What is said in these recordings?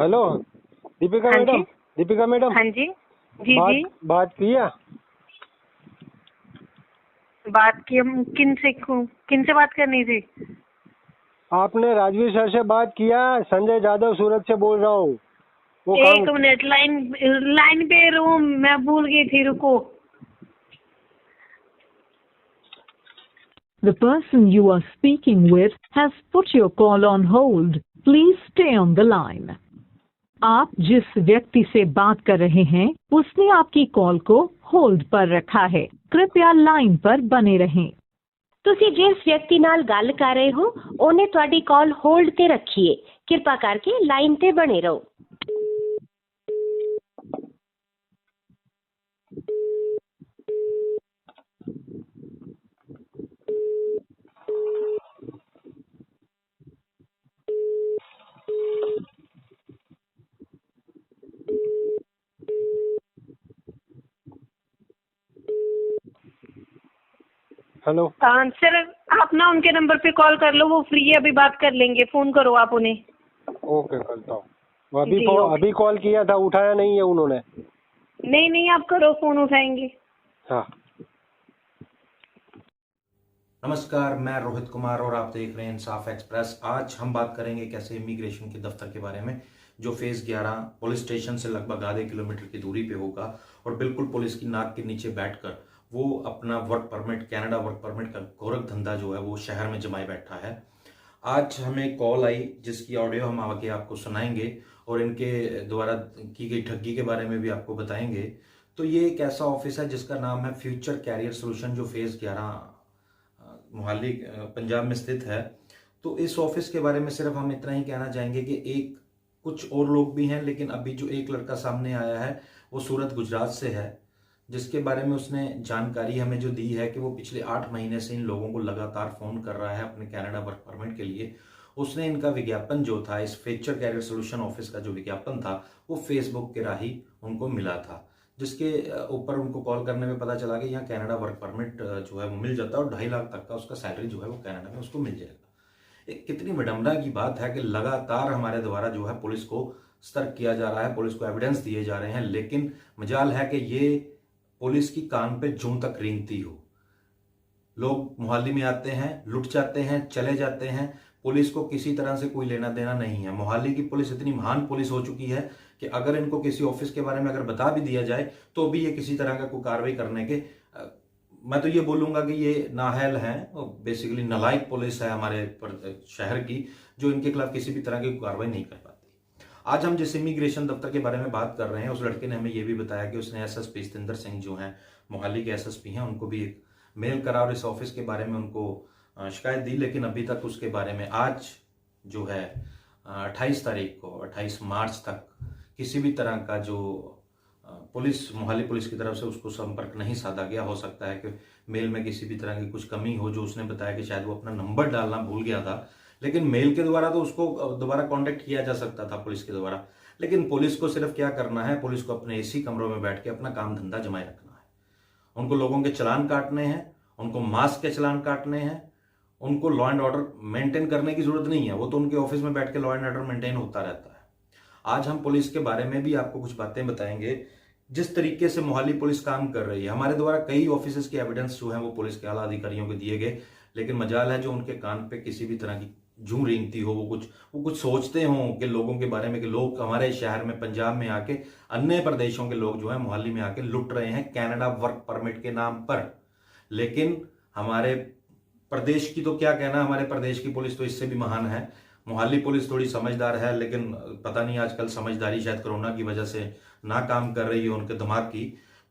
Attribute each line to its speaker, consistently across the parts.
Speaker 1: Hello Deepika
Speaker 2: हाँ
Speaker 1: madam.
Speaker 2: जी।
Speaker 1: Deepika madam.
Speaker 2: हाँ जी। जी जी।
Speaker 1: बात किया।
Speaker 2: बात की हम किन से बात करनी थी?
Speaker 1: आपने राजवीर सर से बात किया? संजय जादव सूरत से बोल रहा हूँ। वो
Speaker 2: एक
Speaker 1: काम
Speaker 2: मिनट, लाइन पे रहो, मैं भूल गई थी, रुको।
Speaker 3: The person you are speaking with has put your call on hold. Please stay on the line. आप जिस व्यक्ति से बात कर रहे हैं उसने आपकी कॉल को होल्ड पर रखा है। कृपया लाइन पर बने रहें।
Speaker 4: ਤੁਸੀਂ ਜਿਸ ਵਿਅਕਤੀ ਨਾਲ ਗੱਲ ਕਰ ਰਹੇ ਹੋ ਉਹਨੇ ਤੁਹਾਡੀ ਕਾਲ ਹੋਲਡ ਤੇ ਰੱਖੀ ਹੈ। ਕਿਰਪਾ ਕਰਕੇ ਲਾਈਨ ਤੇ ਬਣੇ ਰਹੋ।
Speaker 1: हेलो
Speaker 2: सर, आप ना उनके नंबर पे कॉल कर लो, वो फ्री है, अभी बात कर लेंगे। फोन करो आप उन्हें।
Speaker 1: ओके करता हूँ।
Speaker 2: जी, ओके।
Speaker 1: अभी कॉल किया था, उठाया नहीं है उन्होंने।
Speaker 2: नहीं, आप करो, फोन उठाएंगे।
Speaker 1: हाँ।
Speaker 5: नमस्कार, मैं रोहित कुमार और आप देख रहे हैं इंसाफ एक्सप्रेस। आज हम बात करेंगे कैसे इमिग्रेशन के दफ्तर के बारे में, जो फेज 11 पुलिस स्टेशन से लगभग आधे किलोमीटर की दूरी पे होगा और बिल्कुल पुलिस की नाक के नीचे बैठकर वो अपना work permit, Canada work permit का गोरख धंधा जो है वो शहर में जमाए बैठा है। आज हमें कॉल आई जिसकी ऑडियो हम आगे आपको सुनाएंगे और इनके द्वारा की गई ठगी के बारे में भी आपको बताएंगे। तो ये एक ऐसा ऑफिस है जिसका नाम है फ्यूचर कैरियर सोल्यूशन, जो फेज 11 मोहाली पंजाब में स्थित है। तो इस ऑफिस के बारे में सिर्फ हम इतना ही कहना चाहेंगे कि एक कुछ और लोग भी हैं, लेकिन अभी जो एक लड़का सामने आया है वो सूरत गुजरात से है, जिसके बारे में उसने जानकारी हमें जो दी है कि वो पिछले 8 महीने से इन लोगों को लगातार फोन कर रहा है अपने कनाडा वर्क परमिट के लिए। उसने इनका विज्ञापन जो था, इस फ्यूचर कैरियर सोल्यूशन ऑफिस का जो विज्ञापन था वो फेसबुक के राही उनको मिला था, जिसके ऊपर उनको कॉल करने में पता चला कि यहाँ कनाडा वर्क परमिट जो है वो मिल जाता है और 2.5 लाख तक का उसका सैलरी जो है वो कनाडा में उसको मिल जाएगा। एक कितनी विडंबना की बात है कि लगातार हमारे द्वारा जो है पुलिस को सतर्क किया जा रहा है, पुलिस को एविडेंस दिए जा रहे हैं, लेकिन मजाल है कि ये पुलिस की कान पे जूं तक रेंगती हो। लोग मोहाली में आते हैं, लुट जाते हैं, चले जाते हैं, पुलिस को किसी तरह से कोई लेना देना नहीं है। मोहाली की पुलिस इतनी महान पुलिस हो चुकी है कि अगर इनको किसी ऑफिस के बारे में अगर बता भी दिया जाए तो भी ये किसी तरह का कोई कार्रवाई करने के मैं तो ये बोलूंगा कि ये नाअहल हैं, बेसिकली नालायक पुलिस है हमारे शहर की, जो इनके खिलाफ किसी भी तरह की कार्रवाई नहीं कर पाती। आज हम जिस इमिग्रेशन दफ्तर के बारे में बात कर रहे हैं, उस लड़के ने हमें यह भी बताया कि उसने एसएसपी सतिंदर सिंह जो हैं मोहाली के एसएसपी हैं, उनको भी एक मेल करा और इस ऑफिस के बारे में उनको शिकायत दी, लेकिन अभी तक उसके बारे में आज जो है 28 तारीख को 28 मार्च तक किसी भी तरह का जो मोहाली पुलिस की तरफ से उसको संपर्क नहीं साधा गया। हो सकता है कि मेल में किसी भी तरह की कुछ कमी हो, जो उसने बताया कि शायद वो अपना नंबर डालना भूल गया था, लेकिन मेल के द्वारा तो उसको दोबारा कांटेक्ट किया जा सकता था पुलिस के द्वारा। लेकिन पुलिस को सिर्फ क्या करना है, पुलिस को अपने एसी कमरों में बैठ के अपना काम धंधा जमाए रखना है। उनको लोगों के चलान काटने हैं, उनको मास्क के चलान काटने हैं, उनको लॉ एंड ऑर्डर मेंटेन करने की जरूरत नहीं है, वो तो उनके ऑफिस में बैठ के लॉ एंड ऑर्डर मेंटेन होता रहता है। आज हम पुलिस के बारे में भी आपको कुछ बातें बताएंगे, जिस तरीके से मोहाली पुलिस काम कर रही है। हमारे द्वारा कई ऑफिस के एविडेंस जो है वो पुलिस के आला अधिकारियों को दिए गए, लेकिन मजाल है जो उनके कान पे किसी भी तरह की जूं रेंगती हो, वो कुछ सोचते हो कि लोगों के बारे में कि लोग हमारे शहर में पंजाब में आके, अन्य प्रदेशों के लोग जो है मोहाली में आके लुट रहे हैं कनाडा वर्क परमिट के नाम पर। लेकिन हमारे प्रदेश की तो क्या कहना, हमारे प्रदेश की पुलिस तो इससे भी महान है। मोहाली पुलिस थोड़ी समझदार है, लेकिन पता नहीं आजकल समझदारी शायद कोरोना की वजह से ना काम कर रही है उनके दिमाग की।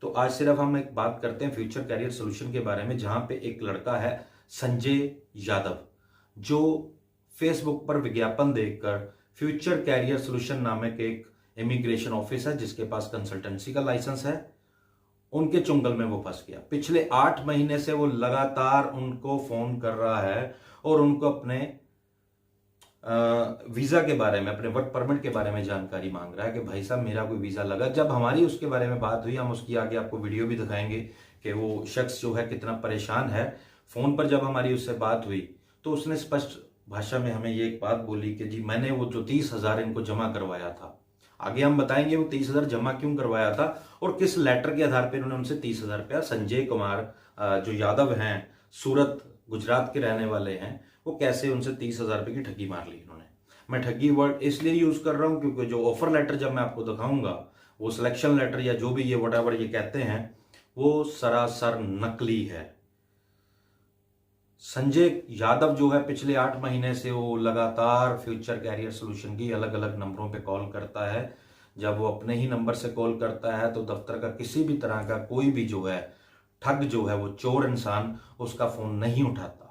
Speaker 5: तो आज सिर्फ हम एक बात करते हैं फ्यूचर कैरियर सोल्यूशन के बारे में, जहां पे एक लड़का है संजय यादव, जो फेसबुक पर विज्ञापन देखकर फ्यूचर कैरियर सोल्यूशन नामक एक इमिग्रेशन ऑफिस है जिसके पास कंसल्टेंसी का लाइसेंस है, उनके चुंगल में वो फंस गया। पिछले 8 महीने से वो लगातार उनको फोन कर रहा है और उनको अपने वीजा के बारे में, अपने वर्क परमिट के बारे में जानकारी मांग रहा है कि भाई साहब मेरा कोई वीजा लगा। जब हमारी उसके बारे में बात हुई, हम उसकी आगे आपको वीडियो भी दिखाएंगे कि वो शख्स जो है कितना परेशान है। फोन पर जब हमारी उससे बात हुई तो उसने स्पष्ट भाषा में हमें ये एक बात बोली कि जी मैंने वो जो 30,000 इनको जमा करवाया था, आगे हम बताएंगे वो 30,000 जमा क्यों करवाया था और किस लेटर के आधार पर उन्होंने उनसे 30,000 रुपया, संजय कुमार जो यादव हैं, सूरत गुजरात के रहने वाले हैं, वो कैसे उनसे 30,000 रुपये की ठगी मार ली इन्होंने। मैं ठगी वर्ड इसलिए यूज कर रहा हूं क्योंकि जो ऑफर लेटर जब मैं आपको दिखाऊंगा, वो सिलेक्शन लेटर या जो भी ये व्हाटएवर ये कहते हैं, वो सरासर नकली है। संजय यादव जो है पिछले 8 महीने से वो लगातार फ्यूचर कैरियर सॉल्यूशन की अलग अलग नंबरों पे कॉल करता है। जब वो अपने ही नंबर से कॉल करता है तो दफ्तर का किसी भी तरह का कोई भी जो है ठग जो है, वो चोर इंसान उसका फोन नहीं उठाता।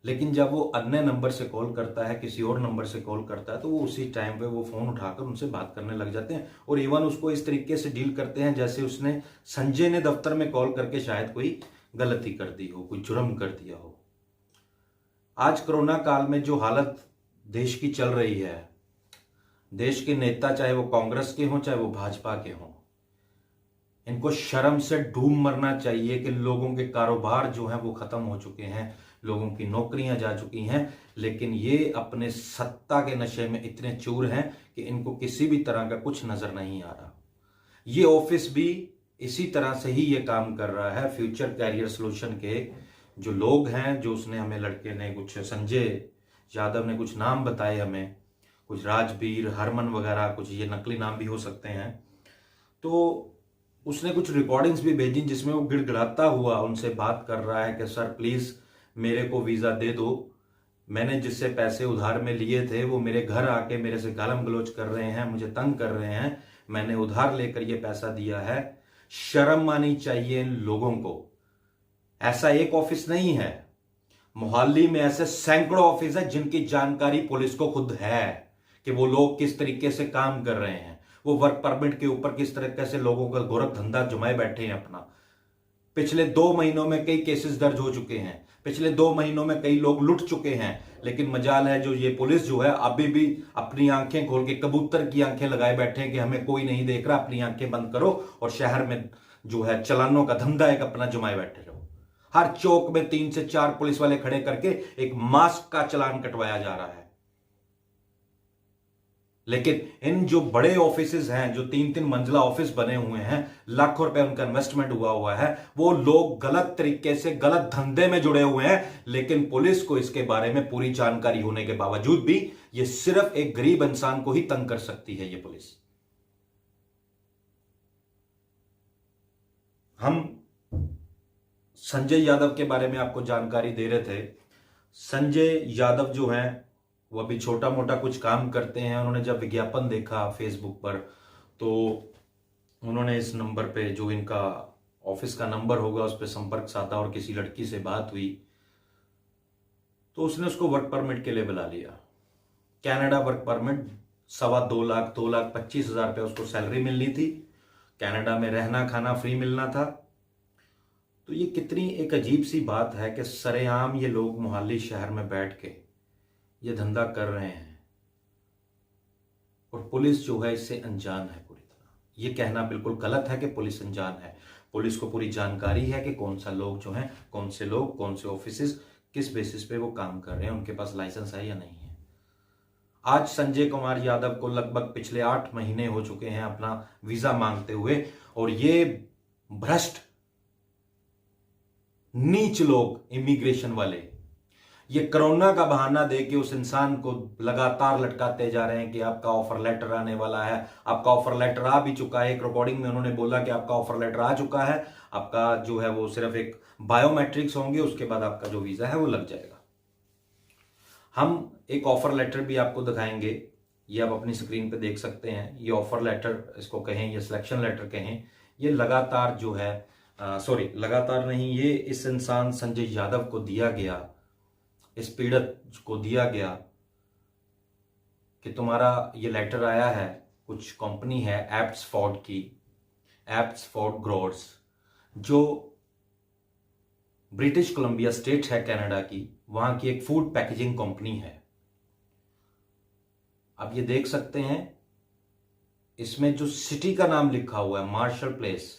Speaker 5: लेकिन जब वो अन्य नंबर से कॉल करता है, किसी और नंबर से कॉल करता है, तो वो उसी टाइम पे वो फोन उठाकर उनसे बात करने लग जाते हैं और इवन उसको इस तरीके से डील करते हैं जैसे उसने संजय ने दफ्तर में कॉल करके शायद कोई गलती कर दी हो, कोई जुर्म कर दिया हो। आज कोरोना काल में जो हालत देश की चल रही है, देश के नेता चाहे वो कांग्रेस के हों चाहे वो भाजपा के हों, इनको शर्म से डूब मरना चाहिए कि लोगों के कारोबार जो हैं वो खत्म हो चुके हैं, लोगों की नौकरियां जा चुकी हैं, लेकिन ये अपने सत्ता के नशे में इतने चूर हैं कि इनको किसी भी तरह का कुछ नजर नहीं आ रहा। ये ऑफिस भी इसी तरह से ही ये काम कर रहा है। फ्यूचर कैरियर सॉल्यूशन के जो लोग हैं, जो उसने हमें लड़के ने कुछ, संजय यादव ने कुछ नाम बताए हमें, कुछ राजवीर, हरमन वगैरह, कुछ ये नकली नाम भी हो सकते हैं, तो उसने कुछ रिकॉर्डिंग्स भी भेजी जिसमें वो गिड़गिड़ाता हुआ उनसे बात कर रहा है कि सर प्लीज मेरे को वीजा दे दो, मैंने जिससे पैसे उधार में लिए थे वो मेरे घर आके मेरे से गालम गलोच कर रहे हैं, मुझे तंग कर रहे हैं, मैंने उधार लेकर ये पैसा दिया है। शर्म आनी चाहिए इन लोगों को। ऐसा एक ऑफिस नहीं है, मोहाली में ऐसे सैकड़ों ऑफिस है जिनकी जानकारी पुलिस को खुद है कि वो लोग किस तरीके से काम कर रहे हैं, वो वर्क परमिट के ऊपर किस तरीके से लोगों का गोरख धंधा जमाए बैठे हैं अपना। पिछले 2 महीनों में कई केसेस दर्ज हो चुके हैं, पिछले 2 महीनों में कई लोग लुट चुके हैं, लेकिन मजाल है जो ये पुलिस जो है अभी भी अपनी आंखें खोल के कबूतर की आंखें लगाए बैठे हैं कि हमें कोई नहीं देख रहा, अपनी आंखें बंद करो और शहर में जो है चालानों का धंधा एक अपना जमाए बैठे रहो। हर चौक में 3 से 4 पुलिस वाले खड़े करके एक मास्क का चालान कटवाया जा रहा है। लेकिन इन जो बड़े ऑफिसेज हैं, जो 3-3 मंजिला ऑफिस बने हुए हैं, लाखों रुपए उनका इन्वेस्टमेंट हुआ है, वो लोग गलत तरीके से गलत धंधे में जुड़े हुए हैं, लेकिन पुलिस को इसके बारे में पूरी जानकारी होने के बावजूद भी ये सिर्फ एक गरीब इंसान को ही तंग कर सकती है ये पुलिस। हम संजय यादव के बारे में आपको जानकारी दे रहे थे। संजय यादव जो हैं वो अभी छोटा मोटा कुछ काम करते हैं। उन्होंने जब विज्ञापन देखा फेसबुक पर तो उन्होंने इस नंबर पे, जो इनका ऑफिस का नंबर होगा, उस पर संपर्क साधा और किसी लड़की से बात हुई तो उसने उसको वर्क परमिट के लिए बुला लिया। कनाडा वर्क परमिट 2.25 लाख 2,25,000 रुपये उसको सैलरी मिलनी थी, कनाडा में रहना खाना फ्री मिलना था। तो ये कितनी एक अजीब सी बात है कि सरेआम ये लोग मोहाली शहर में बैठ के ये धंधा कर रहे हैं और पुलिस जो है इससे अनजान है पूरी तरह। ये कहना बिल्कुल गलत है कि पुलिस अनजान है। पुलिस को पूरी जानकारी है कि कौन सा लोग जो हैं, कौन से लोग, कौन से ऑफिसेस, किस बेसिस पे वो काम कर रहे हैं, उनके पास लाइसेंस है या नहीं है। आज संजय कुमार यादव को लगभग पिछले 8 महीने हो चुके हैं अपना वीजा मांगते हुए, और ये भ्रष्ट नीच लोग, इमिग्रेशन वाले, ये कोरोना का बहाना देके उस इंसान को लगातार लटकाते जा रहे हैं कि आपका ऑफर लेटर आने वाला है, आपका ऑफर लेटर आ भी चुका है। एक रिकॉर्डिंग में उन्होंने बोला कि आपका ऑफर लेटर आ चुका है, आपका जो है वो सिर्फ एक बायोमेट्रिक्स होंगे, उसके बाद आपका जो वीजा है वो लग जाएगा। हम एक ऑफर लेटर भी आपको दिखाएंगे, ये आप अपनी स्क्रीन पे देख सकते हैं। ये ऑफर लेटर इसको कहें या सिलेक्शन लेटर कहें, ये लगातार जो है लगातार नहीं, ये इस इंसान संजय यादव को दिया गया, इस पीड़ित को दिया गया कि तुम्हारा ये लेटर आया है, कुछ कंपनी है एब्सफोर्ड की, एब्सफोर्ड ग्रोवर्स, जो ब्रिटिश कोलंबिया स्टेट है कनाडा की, वहां की एक फूड पैकेजिंग कंपनी है। आप ये देख सकते हैं इसमें जो सिटी का नाम लिखा हुआ है मार्शल प्लेस,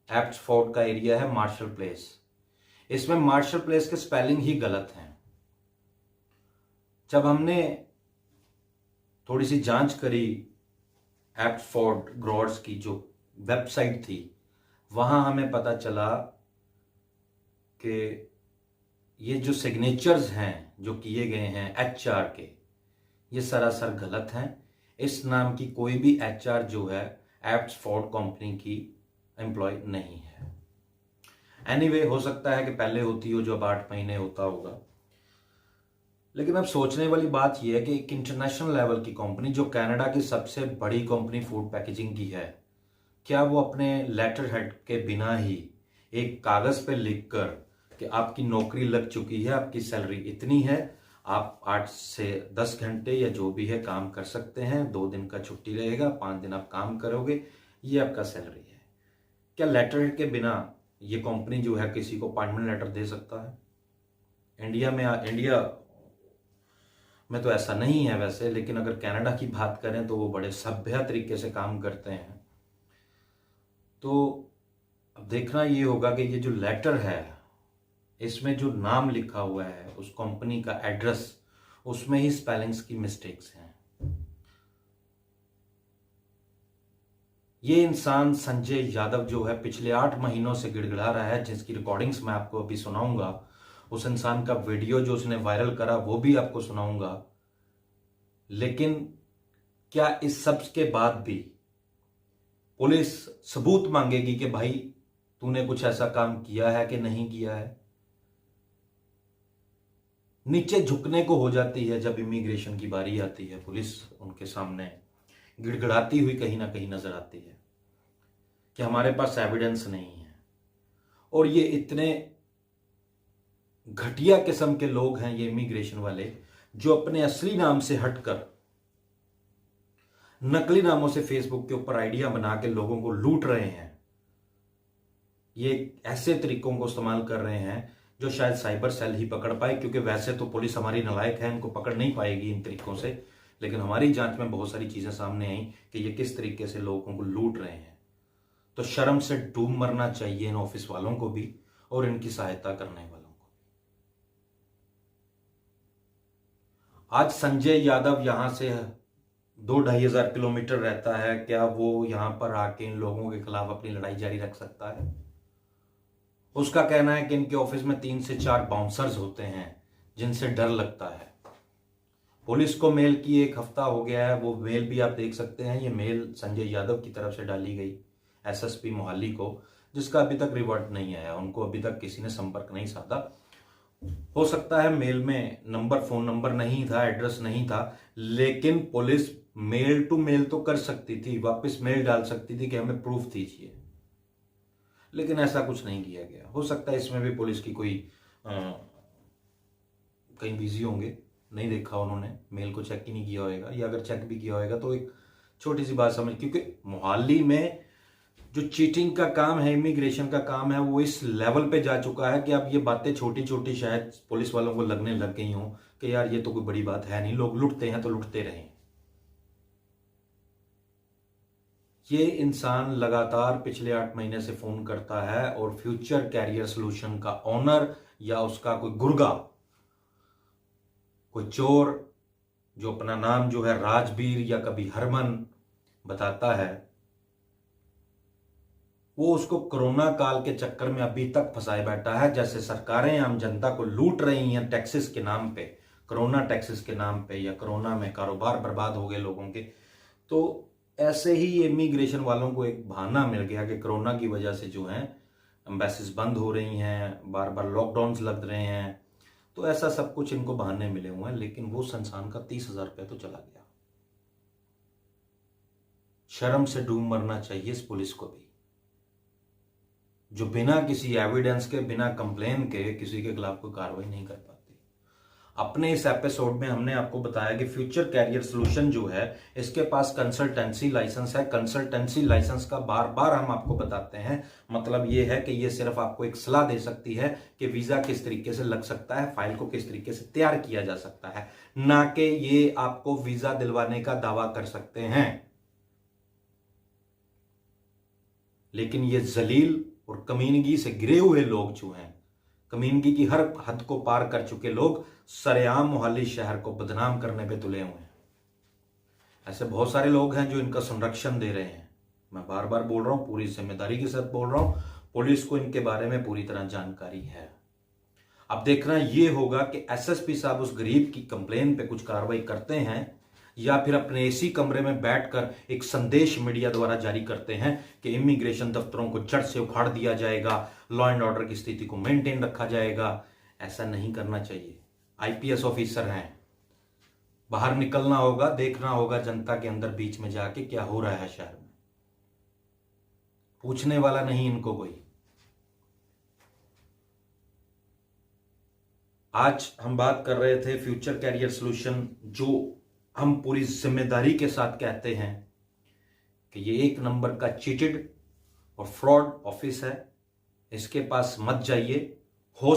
Speaker 5: एब्सफोर्ड का एरिया है मार्शल प्लेस, इसमें मार्शल प्लेस के स्पेलिंग ही गलत हैं। जब हमने थोड़ी सी जांच करी एब्सफोर्ड ग्रोवर्स की जो वेबसाइट थी, वहां हमें पता चला कि ये जो सिग्नेचर्स हैं जो किए गए हैं एचआर के, ये सरासर गलत हैं। इस नाम की कोई भी एचआर जो है एब्सफोर्ड कंपनी की एम्प्लॉय नहीं है। एनीवे, हो सकता है कि पहले होती हो, जो अब 8 महीने होता होगा। लेकिन अब सोचने वाली बात यह है कि एक इंटरनेशनल लेवल की कंपनी जो कनाडा की सबसे बड़ी कंपनी फूड पैकेजिंग की है, क्या वो अपने लेटर हेड के बिना ही एक कागज पे लिखकर कि आपकी नौकरी लग चुकी है, आपकी सैलरी इतनी है, आप 8 से 10 घंटे या जो भी है काम कर सकते हैं, 2 दिन का छुट्टी रहेगा, 5 दिन आप काम करोगे, ये आपका सैलरी है। क्या लेटर हेड के बिना ये कंपनी जो है किसी को अपॉइंटमेंट लेटर दे सकता है? इंडिया में तो ऐसा नहीं है वैसे, लेकिन अगर कनाडा की बात करें तो वो बड़े सभ्य तरीके से काम करते हैं। तो अब देखना ये होगा कि ये जो लेटर है, इसमें जो नाम लिखा हुआ है, उस कंपनी का एड्रेस, उसमें ही स्पेलिंग्स की मिस्टेक्स हैं। ये इंसान संजय यादव जो है पिछले 8 महीनों से गिड़गिड़ा रहा है, जिसकी रिकॉर्डिंग्स मैं आपको अभी सुनाऊंगा। उस इंसान का वीडियो जो उसने वायरल करा वो भी आपको सुनाऊंगा। लेकिन क्या इस सब के बाद भी पुलिस सबूत मांगेगी कि भाई तूने कुछ ऐसा काम किया है कि नहीं किया है? नीचे झुकने को हो जाती है जब इमिग्रेशन की बारी आती है। पुलिस उनके सामने गिड़गिड़ाती हुई कहीं ना कहीं नजर आती है कि हमारे पास एविडेंस नहीं है। और ये इतने घटिया किस्म के लोग हैं ये इमिग्रेशन वाले, जो अपने असली नाम से हटकर नकली नामों से फेसबुक के ऊपर आइडिया बना के लोगों को लूट रहे हैं। ये ऐसे तरीकों को इस्तेमाल कर रहे हैं जो शायद साइबर सेल ही पकड़ पाए, क्योंकि वैसे तो पुलिस हमारी नालायक है, इनको पकड़ नहीं पाएगी इन तरीकों से। लेकिन हमारी जांच में बहुत सारी चीजें सामने आई कि ये किस तरीके से लोगों को लूट रहे हैं। तो शर्म से डूब मरना चाहिए इन ऑफिस वालों को भी और इनकी सहायता करने वालों को। आज संजय यादव यहां से 2-2.5 हजार किलोमीटर रहता है। क्या वो यहां पर आके इन लोगों के खिलाफ अपनी लड़ाई जारी रख सकता है? उसका कहना है कि इनके ऑफिस में 3 से 4 बाउंसर्स होते हैं जिनसे डर लगता है। पुलिस को मेल की 1 हफ्ता हो गया है। वो मेल भी आप देख सकते हैं। ये मेल संजय यादव की तरफ से डाली गई एसएसपी मोहाली को, जिसका अभी तक रिवर्ट नहीं आया। उनको अभी तक किसी ने संपर्क नहीं साधा। हो सकता है मेल में नंबर, फोन नंबर नहीं था, एड्रेस नहीं था, लेकिन पुलिस मेल टू मेल तो कर सकती थी, वापस मेल डाल सकती थी कि हमें प्रूफ दीजिए। लेकिन ऐसा कुछ नहीं किया गया। हो सकता है इसमें भी पुलिस की कोई कहीं बिजी होंगे, नहीं देखा उन्होंने, मेल को चेक ही नहीं किया होगा, या अगर चेक भी किया होगा तो एक छोटी सी बात समझ, क्योंकि मोहाली में जो चीटिंग का काम है, इमिग्रेशन का काम है, वो इस लेवल पे जा चुका है कि अब ये बातें छोटी छोटी शायद पुलिस वालों को लगने लग गई हों कि यार ये तो कोई बड़ी बात है नहीं, लोग लुटते हैं तो लुटते रहें। ये इंसान लगातार पिछले 8 महीने से फोन करता है और फ्यूचर कैरियर सॉल्यूशन का ओनर या उसका कोई गुर्गा, कोई चोर जो अपना नाम जो है राजबीर या कभी हरमन बताता है, वो उसको कोरोना काल के चक्कर में अभी तक फंसाए बैठा है। जैसे सरकारें आम जनता को लूट रही हैं टैक्सेस के नाम पे, कोरोना टैक्सेस के नाम पे, या कोरोना में कारोबार बर्बाद हो गए लोगों के, तो ऐसे ही इमिग्रेशन वालों को एक बहाना मिल गया कि कोरोना की वजह से जो है एम्बेसीज बंद हो रही हैं, बार बार लॉकडाउन्स लग रहे हैं, तो ऐसा सब कुछ इनको बहाने मिले हुए हैं। लेकिन वो संस्थान का 30,000 रुपया तो चला गया। शर्म से डूब मरना चाहिए इस पुलिस को भी, जो बिना किसी एविडेंस के, बिना कंप्लेन के किसी के खिलाफ कोई कार्रवाई नहीं कर पाती। अपने इस एपिसोड में हमने आपको बताया कि फ्यूचर कैरियर सॉल्यूशन जो है, इसके पास कंसल्टेंसी लाइसेंस है। कंसल्टेंसी लाइसेंस का बार बार हम आपको बताते हैं, मतलब ये है कि ये सिर्फ आपको एक सलाह दे सकती है कि वीजा किस तरीके से लग सकता है, फाइल को किस तरीके से तैयार किया जा सकता है, ना कि ये आपको वीजा दिलवाने का दावा कर सकते हैं। लेकिन ये जलील और कमीनगी से गिरे हुए लोग जो हैं, कमीनगी की हर हद को पार कर चुके लोग सरेआम मोहाली शहर को बदनाम करने पे तुले हुए हैं। ऐसे बहुत सारे लोग हैं जो इनका संरक्षण दे रहे हैं। मैं बार बार बोल रहा हूं, पूरी जिम्मेदारी के साथ बोल रहा हूं, पुलिस को इनके बारे में पूरी तरह जानकारी है। अब देखना ये होगा कि एसएसपी साहब उस गरीब की कंप्लेन पे कुछ कार्रवाई करते हैं या फिर अपने एसी कमरे में बैठकर एक संदेश मीडिया द्वारा जारी करते हैं कि इमिग्रेशन दफ्तरों को जड़ से उखाड़ दिया जाएगा, लॉ एंड ऑर्डर की स्थिति को मेंटेन रखा जाएगा। ऐसा नहीं करना चाहिए। आईपीएस ऑफिसर हैं, बाहर निकलना होगा, देखना होगा जनता के अंदर बीच में जाके क्या हो रहा है शहर में। पूछने वाला नहीं इनको कोई। आज हम बात कर रहे थे फ्यूचर कैरियर सॉल्यूशन, जो हम पूरी जिम्मेदारी के साथ कहते हैं कि ये एक नंबर का चीटेड और फ्रॉड ऑफिस है। इसके पास मत जाइए। हो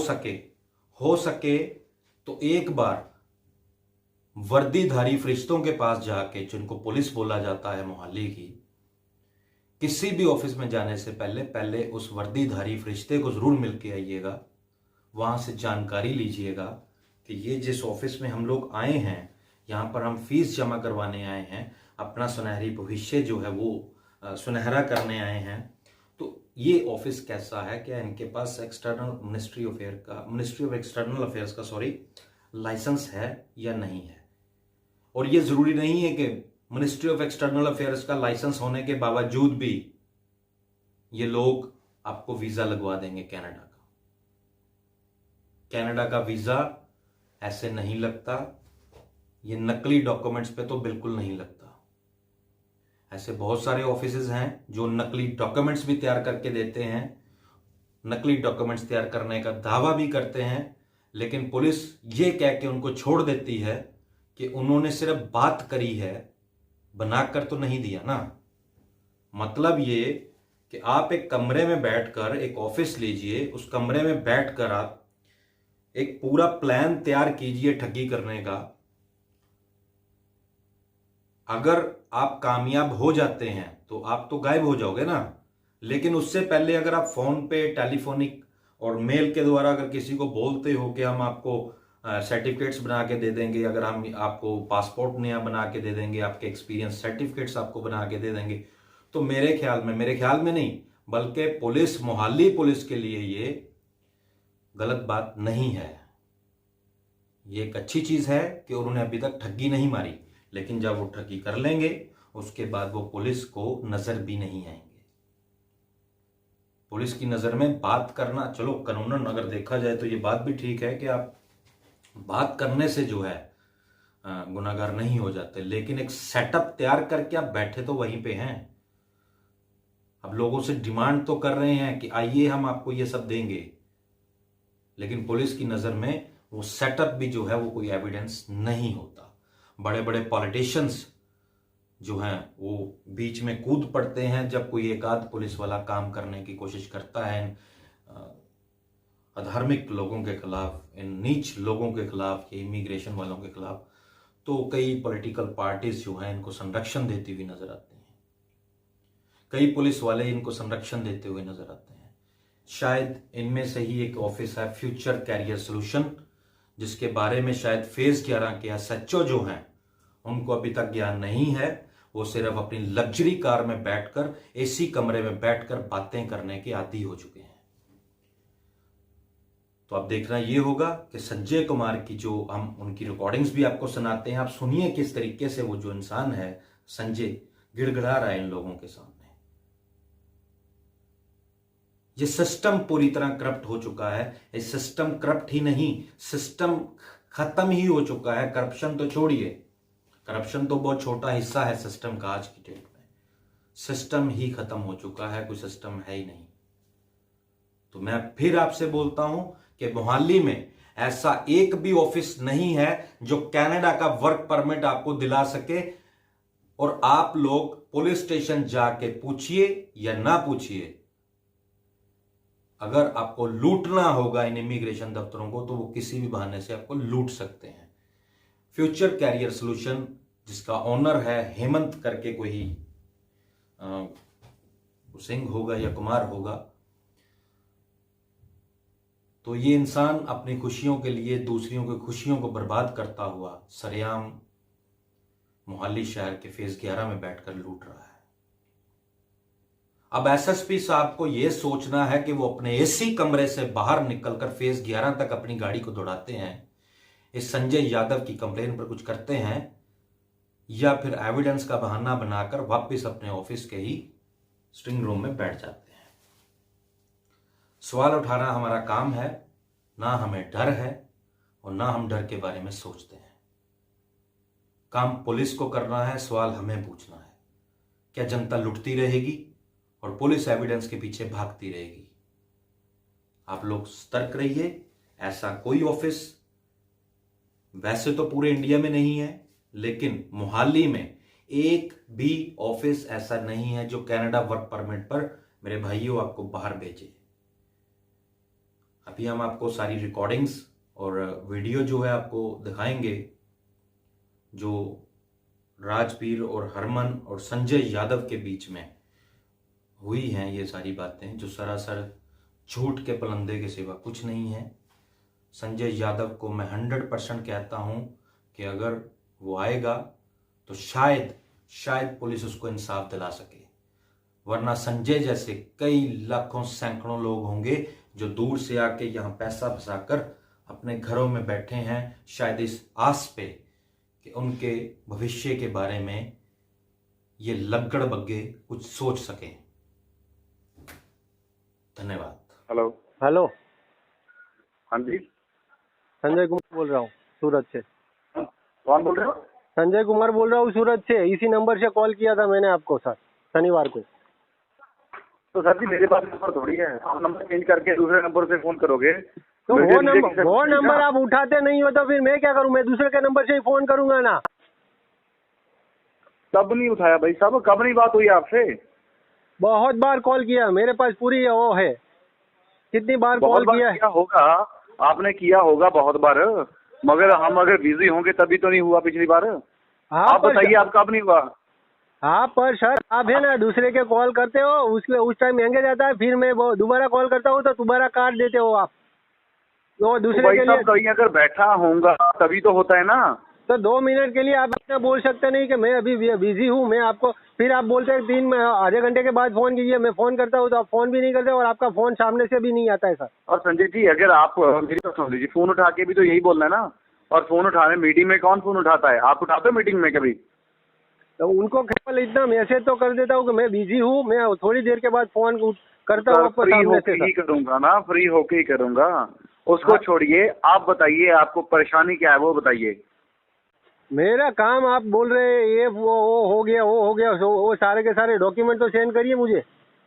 Speaker 5: सके तो एक बार वर्दीधारी फरिश्तों के पास जाके, जिनको पुलिस बोला जाता है मोहाली की, किसी भी ऑफिस में जाने से पहले उस वर्दीधारी फरिश्ते को जरूर मिल के आइएगा। वहां से जानकारी लीजिएगा कि ये जिस ऑफिस में हम लोग आए हैं, यहाँ पर हम फीस जमा करवाने आए हैं, अपना सुनहरी भविष्य जो है वो सुनहरा करने आए हैं, तो ये ऑफिस कैसा है, क्या इनके पास मिनिस्ट्री ऑफ एक्सटर्नल अफेयर्स का लाइसेंस है या नहीं है। और ये जरूरी नहीं है कि मिनिस्ट्री ऑफ एक्सटर्नल अफेयर्स का लाइसेंस होने के बावजूद भी ये लोग आपको वीजा लगवा देंगे। कनाडा का वीजा ऐसे नहीं लगता। ये नकली डॉक्यूमेंट्स पे तो बिल्कुल नहीं लगता। ऐसे बहुत सारे ऑफिसेज हैं जो नकली डॉक्यूमेंट्स भी तैयार करके देते हैं, नकली डॉक्यूमेंट्स तैयार करने का दावा भी करते हैं, लेकिन पुलिस ये कह के उनको छोड़ देती है कि उन्होंने सिर्फ बात करी है, बनाकर तो नहीं दिया ना। मतलब ये कि आप एक कमरे में बैठकर एक ऑफिस लीजिए, उस कमरे में बैठकर आप एक पूरा प्लान तैयार कीजिए ठगी करने का। अगर आप कामयाब हो जाते हैं तो आप तो गायब हो जाओगे ना, लेकिन उससे पहले अगर आप फोन पे, टेलीफोनिक और मेल के द्वारा अगर किसी को बोलते हो कि हम आपको सर्टिफिकेट्स बना के दे देंगे, अगर हम आपको पासपोर्ट नया बना के दे देंगे, आपके एक्सपीरियंस सर्टिफिकेट्स आपको बना के दे देंगे, तो मेरे ख्याल में नहीं बल्कि पुलिस, मोहाली पुलिस के लिए ये गलत बात नहीं है। ये एक अच्छी चीज है कि उन्होंने अभी तक ठगी नहीं मारी, लेकिन जब वो ठगी कर लेंगे उसके बाद वो पुलिस को नजर भी नहीं आएंगे। पुलिस की नजर में बात करना, चलो कानूनन अगर देखा जाए तो ये बात भी ठीक है कि आप बात करने से जो है गुनाहगार नहीं हो जाते, लेकिन एक सेटअप तैयार करके आप बैठे तो वहीं पे हैं। अब लोगों से डिमांड तो कर रहे हैं कि आइए हम आपको ये सब देंगे, लेकिन पुलिस की नजर में वो सेटअप भी जो है वो कोई एविडेंस नहीं होता। बड़े बड़े पॉलिटिशियंस जो हैं वो बीच में कूद पड़ते हैं जब कोई एक आध पुलिस वाला काम करने की कोशिश करता है अधार्मिक लोगों के खिलाफ, इन नीच लोगों के खिलाफ, इमिग्रेशन वालों के खिलाफ, तो कई पॉलिटिकल पार्टीज जो हैं इनको संरक्षण देती हुई नजर आती हैं, कई पुलिस वाले इनको संरक्षण देते हुए नजर आते हैं। शायद इनमें से ही एक ऑफिस है फ्यूचर कैरियर सॉल्यूशन, जिसके बारे में शायद फेज 11 के एसएचओ जो हैं उनको अभी तक ज्ञान नहीं है। वो सिर्फ अपनी लग्जरी कार में बैठकर, एसी कमरे में बैठकर बातें करने के आदी हो चुके हैं। तो अब देखना ये होगा कि संजय कुमार की जो हम उनकी रिकॉर्डिंग्स भी आपको सुनाते हैं, आप सुनिए किस तरीके से वो जो इंसान है संजय गिड़गिड़ा रहा है इन लोगों के सामने। ये सिस्टम पूरी तरह करप्ट हो चुका है। ये सिस्टम करप्ट ही नहीं, सिस्टम खत्म ही हो चुका है। करप्शन तो छोड़िए, करप्शन तो बहुत छोटा हिस्सा है सिस्टम का। आज की डेट में सिस्टम ही खत्म हो चुका है, कोई सिस्टम है ही नहीं। तो मैं फिर आपसे बोलता हूं कि मोहाली में ऐसा एक भी ऑफिस नहीं है जो कनाडा का वर्क परमिट आपको दिला सके। और आप लोग पुलिस स्टेशन जाके पूछिए या ना पूछिए, अगर आपको लूटना होगा इन इमिग्रेशन दफ्तरों को तो वो किसी भी बहाने से आपको लूट सकते हैं। फ्यूचर कैरियर सॉल्यूशन, जिसका ओनर है हेमंत करके कोई सिंह होगा या कुमार होगा, तो ये इंसान अपनी खुशियों के लिए दूसरियों की खुशियों को बर्बाद करता हुआ सरेआम मोहाली शहर के फेज 11 में बैठकर लूट रहा है। अब एसएसपी साहब को यह सोचना है कि वो अपने एसी कमरे से बाहर निकलकर फेज 11 तक अपनी गाड़ी को दौड़ाते हैं, इस संजय यादव की कंप्लेन पर कुछ करते हैं, या फिर एविडेंस का बहाना बनाकर वापस अपने ऑफिस के ही स्ट्रिंग रूम में बैठ जाते हैं। सवाल उठाना हमारा काम है, ना हमें डर है और ना हम डर के बारे में सोचते हैं। काम पुलिस को करना है, सवाल हमें पूछना है, क्या जनता लुटती रहेगी और पुलिस एविडेंस के पीछे भागती रहेगी? आप लोग सतर्क रहिए। ऐसा कोई ऑफिस वैसे तो पूरे इंडिया में नहीं है, लेकिन मोहाली में एक भी ऑफिस ऐसा नहीं है जो कनाडा वर्क परमिट पर मेरे भाइयों आपको बाहर भेजे। अभी हम आपको सारी रिकॉर्डिंग्स और वीडियो जो है आपको दिखाएंगे, जो राजवीर और हरमन और संजय यादव के बीच में हुई हैं ये सारी बातें, जो सरासर झूठ के पलंदे के सिवा कुछ नहीं है। संजय यादव को मैं 100% कहता हूं कि अगर वो आएगा तो शायद पुलिस उसको इंसाफ दिला सके, वरना संजय जैसे कई लाखों सैकड़ों लोग होंगे जो दूर से आके यहाँ पैसा फंसाकर अपने घरों में बैठे हैं, शायद इस आस पे कि उनके भविष्य के बारे में ये लग्गड़ बग्गे कुछ सोच सकें। धन्यवाद।
Speaker 6: हेलो।
Speaker 1: हेलो,
Speaker 6: हाँ जी,
Speaker 1: संजय कुमार बोल रहा हूँ सूरत से।
Speaker 6: कौन बोल रहे हो?
Speaker 1: संजय कुमार बोल रहा हूँ सूरत से। इसी नंबर से कॉल किया था मैंने आपको सर, शनिवार को।
Speaker 6: तो सर जी मेरे पास नंबर थोड़ी है, आप नंबर चेंज करके दूसरे नंबर से फोन करोगे
Speaker 1: तो वो नंबर आप उठाते नहीं हो तो फिर मैं क्या करूँ? मैं दूसरे के नंबर से ही फोन करूंगा ना।
Speaker 6: तब नहीं उठाया भाई साहब, कब नहीं बात हुई आपसे?
Speaker 1: बहुत बार कॉल किया, मेरे पास पूरी वो है, कितनी बार कॉल किया
Speaker 6: होगा आपने, किया होगा बहुत बार, मगर हम अगर बिजी होंगे तभी तो नहीं हुआ पिछली बार। आप बताइए आप कब नहीं हुआ?
Speaker 1: हाँ पर सर आप है ना दूसरे के कॉल करते हो, उसके उस टाइम महंगे जाता है, फिर मैं वो दोबारा कॉल करता हूँ तो दोबारा काट देते हो आप। तो दूसरे के लिए
Speaker 6: कहीं अगर बैठा होऊंगा तभी तो होता है ना।
Speaker 1: तो 2 मिनट के लिए आप इतना बोल सकते नहीं कि मैं अभी बिजी हूँ, मैं आपको फिर आप बोलते हैं आधे घंटे के बाद फोन कीजिए, मैं फोन करता हूँ तो आप फोन भी नहीं करते और आपका फोन सामने से भी नहीं आता है सर।
Speaker 6: और संजय जी अगर आप मेरी बात सुन लीजिए, फोन उठा के भी तो यही बोलना है ना। और फोन उठाने मीटिंग में कौन फोन उठाता है? आप उठाते हो मीटिंग में कभी?
Speaker 1: तो उनको केवल इतना मैसेज तो कर देता हूँ कि मैं बिजी हूँ, मैं थोड़ी देर के बाद फोन करता हूँ आपको सामने से।
Speaker 6: फ्री करूंगा ना, फ्री होके ही करूंगा। उसको छोड़िए, आप बताइए आपको परेशानी क्या है वो बताइए।
Speaker 1: मेरा काम आप बोल रहे हैं ये वो हो गया वो हो गया, वो सारे के सारे डॉक्यूमेंट तो सेंड करिए मुझे।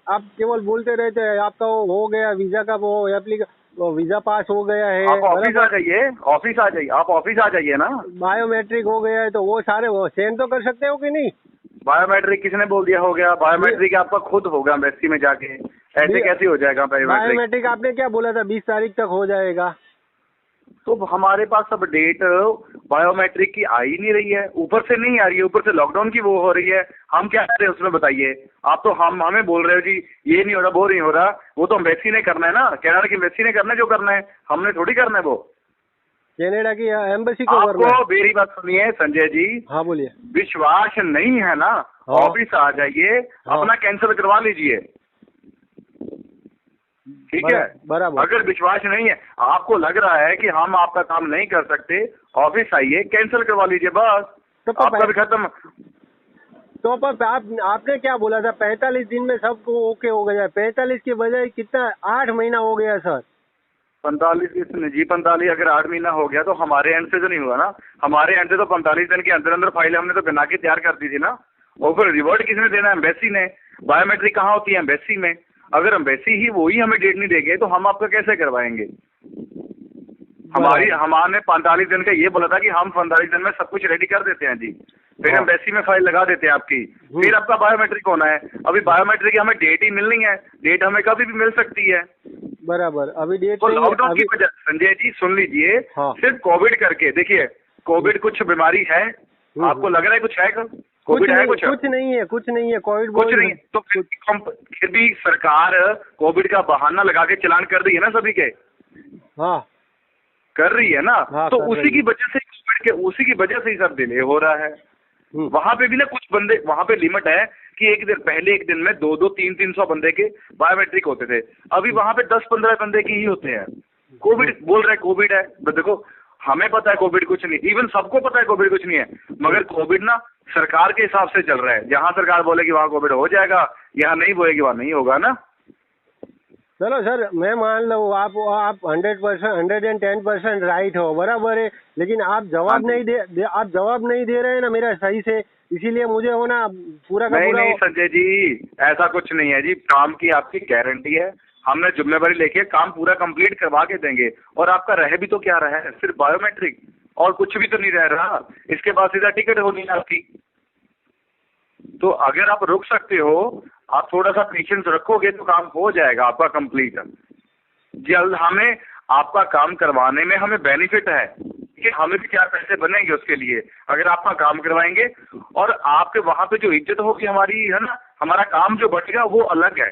Speaker 1: आप केवल बोलते रहते हैं आपका वो हो गया, वीजा का वो वीजा पास हो गया है।
Speaker 6: आप ऑफिस आ जाइए, ऑफिस आ जाइए, आप ऑफिस आ जाइए ना।
Speaker 1: बायोमेट्रिक हो गया है तो वो सारे वो सेंड तो कर सकते हो कि नहीं?
Speaker 6: बायोमेट्रिक किसने बोल दिया हो गया? बायोमेट्रिक आपका खुद होगा एम्बेसी में जाके, ऐसे कैसे हो जाएगा
Speaker 1: बायोमेट्रिक? आपने क्या बोला था 20 तारीख तक हो जाएगा?
Speaker 6: तो हमारे पास अब डेट बायोमेट्रिक की आ ही नहीं रही है, ऊपर से नहीं आ रही है, ऊपर से लॉकडाउन की वो हो रही है। हम क्या करें उसमें बताइए? आप तो हमें बोल रहे हो जी ये नहीं हो रहा वो नहीं हो रहा, वो तो एम्बेसी ने करना है ना, कनाडा की एम्बेसी ने करना है जो करना है, हमने थोड़ी करना है वो।
Speaker 1: कनाडा की एम्बेसी को करना है।
Speaker 6: आपको मेरी बात सुनिए संजय जी।
Speaker 1: हाँ बोलिए।
Speaker 6: विश्वास नहीं है ना, ऑफिस आ जाइए, अपना कैंसिल करवा लीजिए, ठीक है?
Speaker 1: बराबर।
Speaker 6: अगर विश्वास नहीं है, आपको लग रहा है कि हम आपका काम नहीं कर सकते, ऑफिस आइए कैंसिल करवा लीजिए, बस
Speaker 1: तो
Speaker 6: आपका भी खत्म।
Speaker 1: तो पर आपने क्या बोला था 45 दिन में सबको ओके हो गया? 45 की बजाय कितना 8 महीना हो गया सर।
Speaker 6: 45 जी 45 अगर 8 महीना हो गया तो हमारे एंड से तो नहीं हुआ ना। हमारे एंड से तो 45 दिन के अंदर अंदर फाइल हमने तो बना के तैयार कर दी थी ना। और फिर रिवर्ट किसने देना? एम्बेसी ने। बायोमेट्रिक कहाँ होती है? एम्बेसी में। अगर एम्बेसी ही वही हमें डेट नहीं देंगे तो हम आपका कैसे करवाएंगे? हमने 45 दिन का ये बोला था कि हम 45 दिन में सब कुछ रेडी कर देते हैं जी, फिर एम्बेसी में फाइल लगा देते हैं आपकी, फिर आपका बायोमेट्रिक होना है। अभी बायोमेट्रिक की हमें डेट ही मिलनी है, डेट हमें कभी भी मिल सकती है।
Speaker 1: बराबर। अभी डेट
Speaker 6: तो लॉकडाउन की वजह, संजय जी सुन लीजिए, सिर्फ कोविड करके देखिए, कोविड कुछ बीमारी है आपको लग रहा है? कुछ है? कोविड है? कुछ
Speaker 1: नहीं है, कुछ नहीं है, कोविड
Speaker 6: कुछ नहीं है। तो फिर भी सरकार कोविड का बहाना लगा के चलान कर दी है ना सभी के।
Speaker 1: हाँ
Speaker 6: कर रही है ना।
Speaker 1: हाँ,
Speaker 6: तो
Speaker 1: कर
Speaker 6: उसी
Speaker 1: रही
Speaker 6: की वजह से कोविड के उसी की वजह से ही सब डिले हो रहा है। वहां पे भी ना कुछ बंदे, वहां पे लिमिट है कि एक दिन में 200 300 बंदे के बायोमेट्रिक होते थे, अभी वहां पे 10-15 बंदे के ही होते हैं। कोविड बोल रहे कोविड है, तो देखो हमें पता है कोविड कुछ नहीं, इवन सबको पता है कोविड कुछ नहीं है, मगर कोविड ना सरकार के हिसाब से चल रहा है। जहां सरकार बोलेगी वहां कोविड हो जाएगा, यहाँ नहीं बोलेगी वहां नहीं होगा ना।
Speaker 1: चलो सर, मैं मान लो आप 100% 110% राइट हो, बराबर है, लेकिन आप जवाब नहीं आप जवाब नहीं दे रहे हैं ना मेरा सही से, इसीलिए मुझे हो ना पूरा का पूरा।
Speaker 6: नहीं संजय जी, ऐसा कुछ नहीं है जी, काम की आपकी गारंटी है, हमने जिम्मेवारी लेके काम पूरा कंप्लीट करवा के देंगे। और आपका रह भी तो क्या रहा है, सिर्फ बायोमेट्रिक, और कुछ भी तो नहीं रह रहा। इसके बाद सीधा टिकट होनी है आपकी। तो अगर आप रुक सकते हो, आप थोड़ा सा पेशेंस रखोगे तो काम हो जाएगा आपका कंप्लीट। जल्द हमें आपका काम करवाने में हमें बेनिफिट है कि हमें भी 4 पैसे बनेंगे उसके लिए, अगर आपका काम करवाएंगे। और आपके वहां पे जो इज्जत होगी हमारी, है ना, हमारा काम जो बढ़ेगा वो अलग है।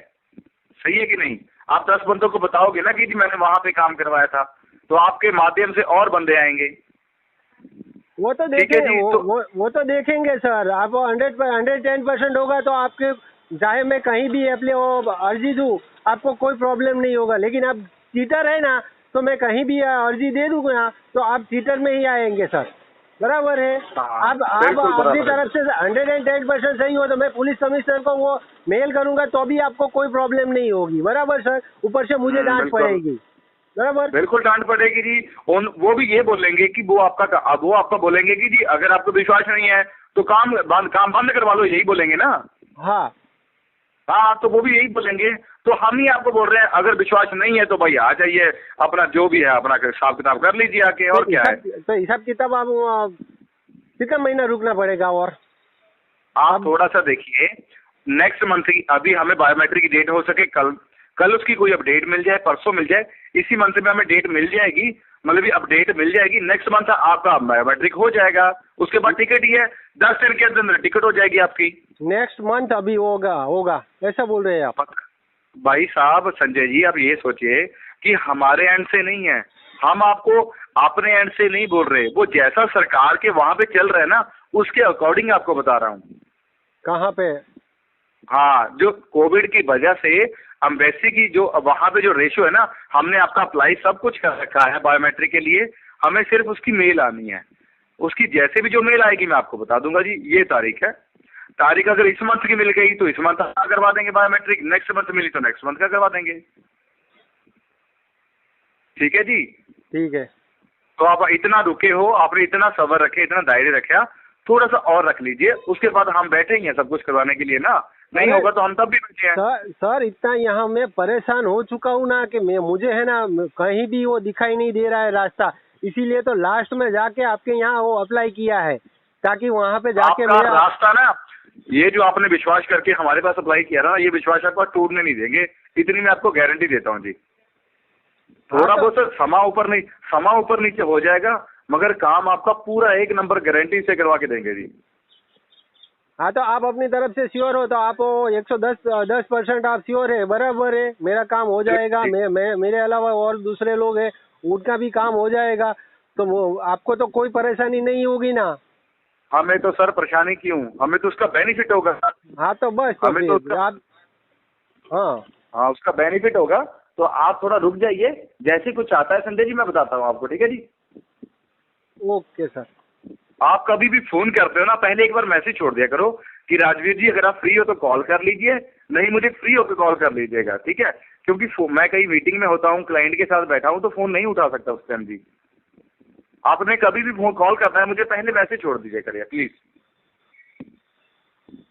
Speaker 6: सही है कि नहीं? आप 10 बंदों को बताओगे ना कि जी मैंने वहां पे काम करवाया था, तो आपके माध्यम से और बंदे आएंगे।
Speaker 1: वो तो देखेंगे, वो तो देखेंगे सर। आप 110% होगा तो आपके, चाहे मैं कहीं भी अर्जी दूँ, आपको कोई प्रॉब्लम नहीं होगा। लेकिन आप चीटर है ना, तो मैं कहीं भी अर्जी दे दूंगा तो आप चीटर में ही आएंगे सर, बराबर है। आप अपनी तरफ से 110% सही हो तो मैं पुलिस कमिश्नर को वो मेल करूंगा तो भी आपको कोई प्रॉब्लम नहीं होगी, बराबर सर। ऊपर से मुझे डांट पड़ेगी, बराबर।
Speaker 6: बिल्कुल डांट पड़ेगी जी। वो भी ये बोलेंगे कि वो आपका बोलेंगे कि जी अगर आपको विश्वास नहीं है तो काम बंद करवा लो, यही बोलेंगे ना। हाँ, तो वो भी यही बोलेंगे। तो हम ही आपको बोल रहे हैं, अगर विश्वास नहीं है तो भाई आ जाइए, अपना जो भी है अपना हिसाब किताब कर लीजिए आके। और क्या है,
Speaker 1: तो हिसाब किताब आप कितना महीना रुकना पड़ेगा? और
Speaker 6: आप थोड़ा सा देखिए, नेक्स्ट मंथ की, अभी हमें बायोमेट्रिक की डेट हो सके कल उसकी कोई अपडेट मिल जाए, परसों मिल जाए, इसी मंथ में हमें डेट मिल जाएगी, मतलब अपडेट मिल जाएगी। नेक्स्ट मंथ आपका बायोमेट्रिक हो जाएगा, उसके बाद टिकट ही है, 10 दिन के अंदर टिकट हो जाएगी आपकी।
Speaker 1: नेक्स्ट मंथ अभी होगा ऐसा बोल रहे हैं आप?
Speaker 6: भाई साहब संजय जी, आप ये सोचिए कि हमारे एंड से नहीं है, हम आपको अपने एंड से नहीं बोल रहे, वो जैसा सरकार के वहां पे चल रहा है ना उसके अकॉर्डिंग आपको बता रहा हूँ।
Speaker 1: कहाँ पे?
Speaker 6: हाँ, जो कोविड की वजह से एम्बेसी की जो वहां पे जो रेशियो है ना, हमने आपका अप्लाई सब कुछ कर रखा है बायोमेट्रिक के लिए, हमें सिर्फ उसकी मेल आनी है। उसकी जैसे भी जो मेल आएगी मैं आपको बता दूंगा जी ये तारीख है। तारीख अगर इस मंथ की मिल गई तो इस मंथ का करवा देंगे बायोमेट्रिक, नेक्स्ट मंथ मिली तो नेक्स्ट मंथ का करवा देंगे। ठीक है जी?
Speaker 1: ठीक है।
Speaker 6: तो आप इतना रुके हो, आपने इतना सब्र रखे, इतना धैर्य रखा, थोड़ा सा और रख लीजिए, उसके बाद हम बैठे ही हैं सब कुछ करवाने के लिए ना। नहीं होगा तो हम तब भी बैठे हैं।
Speaker 1: सर इतना यहाँ मैं परेशान हो चुका हूँ ना कि मुझे है ना कहीं भी वो दिखाई नहीं दे रहा है रास्ता, इसीलिए तो लास्ट में जाके आपके यहाँ वो अप्लाई किया है ताकि वहाँ पे जाके
Speaker 6: मेरा रास्ता ना, ये जो आपने विश्वास करके हमारे पास अप्लाई किया ना, ये विश्वास आपको टूटने नहीं देंगे, इतनी मैं आपको गारंटी देता हूँ जी। थोड़ा बहुत समा ऊपर नीचे हो जाएगा, मगर काम आपका पूरा 1 नंबर गारंटी से करवा के देंगे जी।
Speaker 1: हाँ, तो आप अपनी तरफ से श्योर हो तो आप 110% आप श्योर है, बराबर है, मेरा काम हो जाएगा। मेरे अलावा और दूसरे लोग हैं, उनका भी काम हो जाएगा, तो आपको तो कोई परेशानी नहीं होगी ना।
Speaker 6: हमें तो सर परेशानी क्यों, हमें तो उसका बेनिफिट होगा।
Speaker 1: हाँ तो बस तो
Speaker 6: हमें तो
Speaker 1: आप
Speaker 6: हाँ उसका बेनिफिट होगा। तो आप थोड़ा रुक जाइए, जैसे कुछ आता है संजय जी मैं बताता हूँ आपको, ठीक है जी?
Speaker 1: Okay sir.
Speaker 6: आप कभी भी फोन करते हो ना, पहले एक बार मैसेज छोड़ दिया करो कि राजवीर जी अगर आप फ्री हो तो कॉल कर लीजिए, नहीं मुझे फ्री होकर कॉल कर लीजिएगा, ठीक है? क्योंकि मैं कहीं मीटिंग में होता हूँ, क्लाइंट के साथ बैठा हूँ, तो फोन नहीं उठा सकता उस टाइम जी। आपने कभी भी फोन कॉल करना है मुझे पहले मैसेज छोड़ दीजिए करिए प्लीज।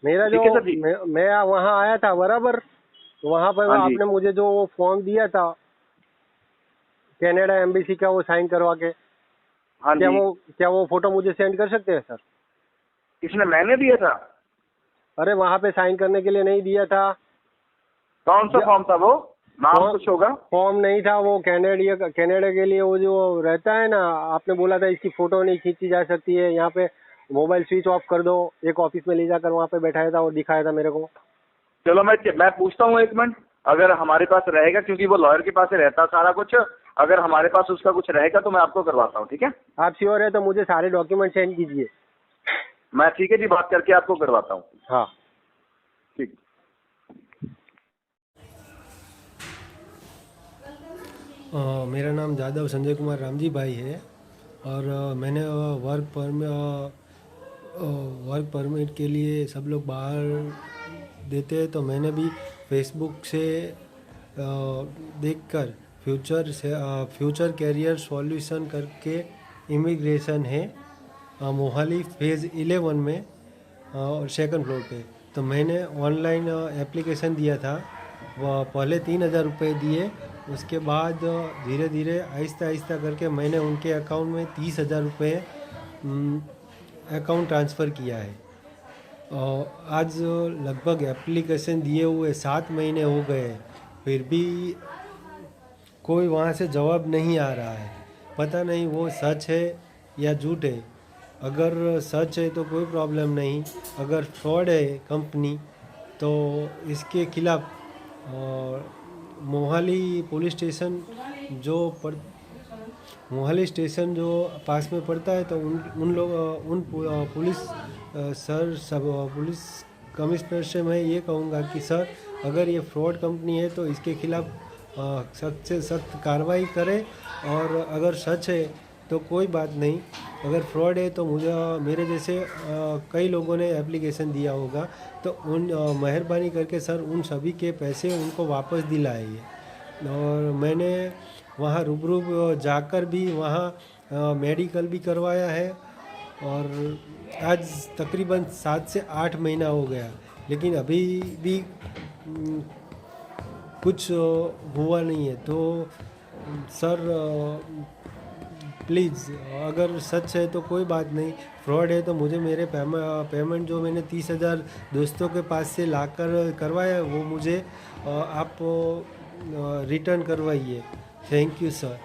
Speaker 1: मेरा जो मैं वहाँ आया था, बराबर, वहाँ पर आपने मुझे जो वो फॉर्म दिया था कनाडा एम्बेसी का, वो साइन करवा के, क्या वो फोटो मुझे सेंड कर सकते हैं सर?
Speaker 6: इसमें मैंने दिया था?
Speaker 1: अरे वहाँ पे साइन करने के लिए नहीं दिया था।
Speaker 6: कौन सा फॉर्म था वो? नाम कुछ होगा?
Speaker 1: फॉर्म नहीं था वो, कनाडा के लिए वो जो रहता है ना, आपने बोला था इसकी फोटो नहीं खींची जा सकती है, यहाँ पे मोबाइल स्विच ऑफ कर दो। एक ऑफिस में ले जाकर वहाँ पे बैठाया था और दिखाया था मेरे को।
Speaker 6: चलो मैं पूछता हूँ 1 मिनट, अगर हमारे पास रहेगा, क्योंकि वो लॉयर के पास रहता सारा कुछ, अगर हमारे पास उसका कुछ रहेगा तो मैं आपको करवाता हूँ, ठीक है?
Speaker 1: आप श्योर है तो मुझे सारे डॉक्यूमेंट सेंड कीजिए।
Speaker 6: मैं ठीक है जी, बात करके आपको करवाता हूँ।
Speaker 1: हाँ
Speaker 6: ठीक।
Speaker 7: मेरा नाम जादव संजय कुमार रामजी भाई है और मैंने वर्क परमिट के लिए सब लोग बाहर देते हैं, तो मैंने भी फेसबुक से देखकर फ्यूचर कैरियर सॉल्यूशन करके इमिग्रेशन है मोहाली फेज़ 11 में और सेकंड फ्लोर पे, तो मैंने ऑनलाइन एप्लीकेशन दिया था। वह पहले 3,000 रुपये दिए, उसके बाद धीरे धीरे आहिस्ता आहिस्ता करके मैंने उनके अकाउंट में 30,000 रुपये अकाउंट ट्रांसफ़र किया है। आज लगभग एप्लीकेशन दिए हुए 7 महीने हो गए, फिर भी कोई वहाँ से जवाब नहीं आ रहा है। पता नहीं वो सच है या झूठ है। अगर सच है तो कोई प्रॉब्लम नहीं, अगर फ्रॉड है कंपनी तो इसके खिलाफ मोहाली स्टेशन जो पास में पड़ता है, तो उन पुलिस कमिश्नर से मैं ये कहूँगा कि सर, अगर ये फ्रॉड कंपनी है तो इसके खिलाफ सख्त से सख्त कार्रवाई करें, और अगर सच है तो कोई बात नहीं, अगर फ्रॉड है तो मेरे जैसे कई लोगों ने एप्लीकेशन दिया होगा, तो मेहरबानी करके सर उन सभी के पैसे उनको वापस दिलाइए। और मैंने वहाँ रूबरू जाकर भी वहाँ मेडिकल भी करवाया है, और आज तकरीबन 7 से 8 महीना हो गया, लेकिन अभी भी कुछ हुआ नहीं है। तो सर प्लीज़, अगर सच है तो कोई बात नहीं, फ्रॉड है तो मुझे मेरे पेमेंट जो मैंने 30,000 दोस्तों के पास से लाकर करवाया वो मुझे आप रिटर्न करवाइए। Thank you sir.